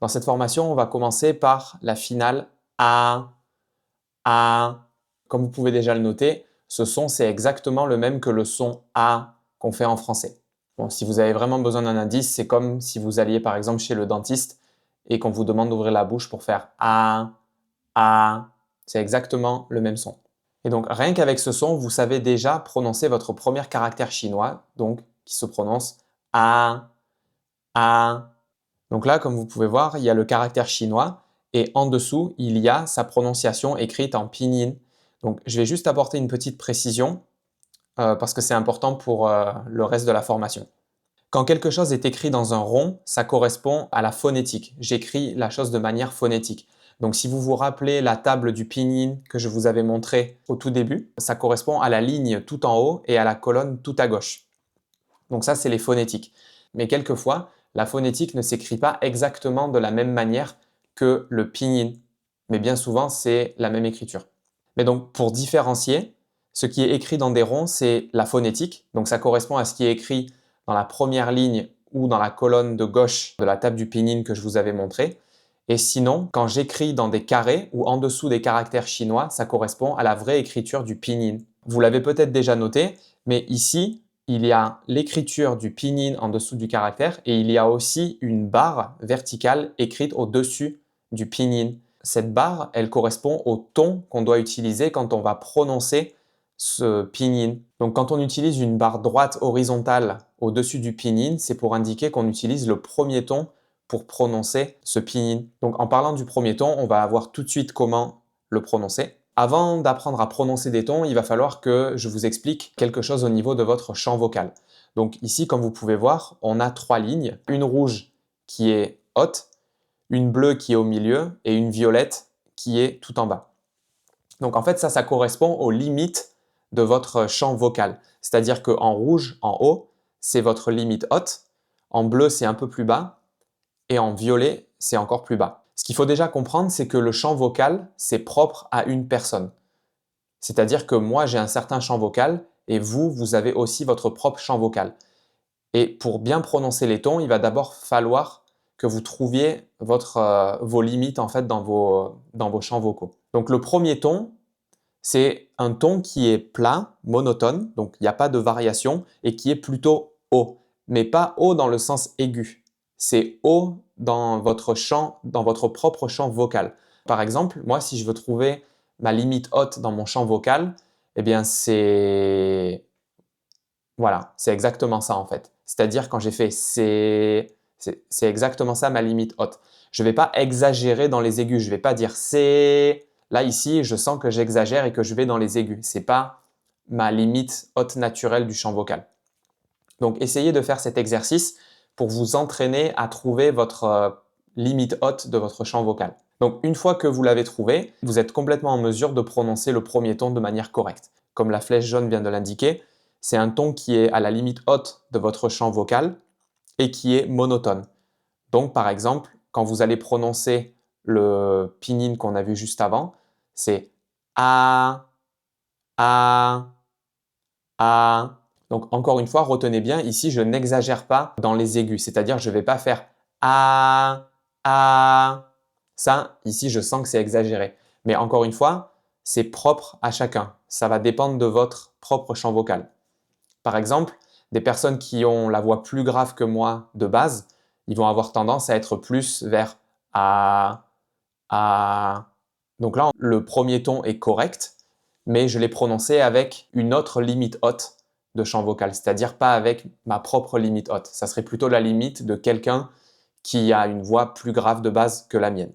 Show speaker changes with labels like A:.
A: Dans cette formation, on va commencer par la finale A, A. Comme vous pouvez déjà le noter, ce son, c'est exactement le même que le son A qu'on fait en français. Bon, si vous avez vraiment besoin d'un indice, c'est comme si vous alliez par exemple chez le dentiste et qu'on vous demande d'ouvrir la bouche pour faire A, A. C'est exactement le même son. Et donc, rien qu'avec ce son, vous savez déjà prononcer votre premier caractère chinois, donc qui se prononce A, A. Donc là, comme vous pouvez voir, il y a le caractère chinois et en dessous, il y a sa prononciation écrite en pinyin. Donc, je vais juste apporter une petite précision parce que c'est important pour le reste de la formation. Quand quelque chose est écrit dans un rond, ça correspond à la phonétique. J'écris la chose de manière phonétique. Donc, si vous vous rappelez la table du pinyin que je vous avais montré au tout début, ça correspond à la ligne tout en haut et à la colonne tout à gauche. Donc ça, c'est les phonétiques. Mais quelquefois, la phonétique ne s'écrit pas exactement de la même manière que le pinyin. Mais bien souvent, c'est la même écriture. Mais donc, pour différencier, ce qui est écrit dans des ronds, c'est la phonétique. Donc ça correspond à ce qui est écrit dans la première ligne ou dans la colonne de gauche de la table du pinyin que je vous avais montré. Et sinon, quand j'écris dans des carrés ou en dessous des caractères chinois, ça correspond à la vraie écriture du pinyin. Vous l'avez peut-être déjà noté, mais ici, il y a l'écriture du pinyin en dessous du caractère et il y a aussi une barre verticale écrite au-dessus du pinyin. Cette barre, elle correspond au ton qu'on doit utiliser quand on va prononcer ce pinyin. Donc quand on utilise une barre droite horizontale au-dessus du pinyin, c'est pour indiquer qu'on utilise le premier ton pour prononcer ce pinyin. Donc en parlant du premier ton, on va voir tout de suite comment le prononcer. Avant d'apprendre à prononcer des tons, il va falloir que je vous explique quelque chose au niveau de votre champ vocal. Donc ici, comme vous pouvez voir, on a 3 lignes. Une rouge qui est haute, une bleue qui est au milieu et une violette qui est tout en bas. Donc en fait, ça correspond aux limites de votre champ vocal. C'est-à-dire qu'en rouge, en haut, c'est votre limite haute, en bleu, c'est un peu plus bas, et en violet, c'est encore plus bas. Ce qu'il faut déjà comprendre, c'est que le champ vocal, c'est propre à une personne. C'est-à-dire que moi, j'ai un certain champ vocal et vous, vous avez aussi votre propre champ vocal. Et pour bien prononcer les tons, il va d'abord falloir que vous trouviez vos limites en fait dans vos champs vocaux. Donc le premier ton, c'est un ton qui est plat, monotone, donc il n'y a pas de variation et qui est plutôt haut, mais pas haut dans le sens aigu. C'est haut dans votre champ, dans votre propre champ vocal. Par exemple, moi, si je veux trouver ma limite haute dans mon champ vocal, eh bien voilà, c'est exactement ça en fait. C'est-à-dire quand j'ai fait c'est exactement ça ma limite haute. Je ne vais pas exagérer dans les aigus, je ne vais pas dire c'est. Là ici, je sens que j'exagère et que je vais dans les aigus. Ce n'est pas ma limite haute naturelle du champ vocal. Donc essayez de faire cet exercice pour vous entraîner à trouver votre limite haute de votre champ vocal. Donc une fois que vous l'avez trouvé, vous êtes complètement en mesure de prononcer le premier ton de manière correcte. Comme la flèche jaune vient de l'indiquer, c'est un ton qui est à la limite haute de votre champ vocal et qui est monotone. Donc par exemple, quand vous allez prononcer le pinyin qu'on a vu juste avant, c'est A, A, A. Donc encore une fois, retenez bien, ici je n'exagère pas dans les aigus, c'est-à-dire je ne vais pas faire A, A. Ça, ici je sens que c'est exagéré. Mais encore une fois, c'est propre à chacun. Ça va dépendre de votre propre champ vocal. Par exemple, des personnes qui ont la voix plus grave que moi de base, ils vont avoir tendance à être plus vers A, A. Donc là, le premier ton est correct, mais je l'ai prononcé avec une autre limite haute de champ vocal, c'est-à-dire pas avec ma propre limite haute. Ça serait plutôt la limite de quelqu'un qui a une voix plus grave de base que la mienne.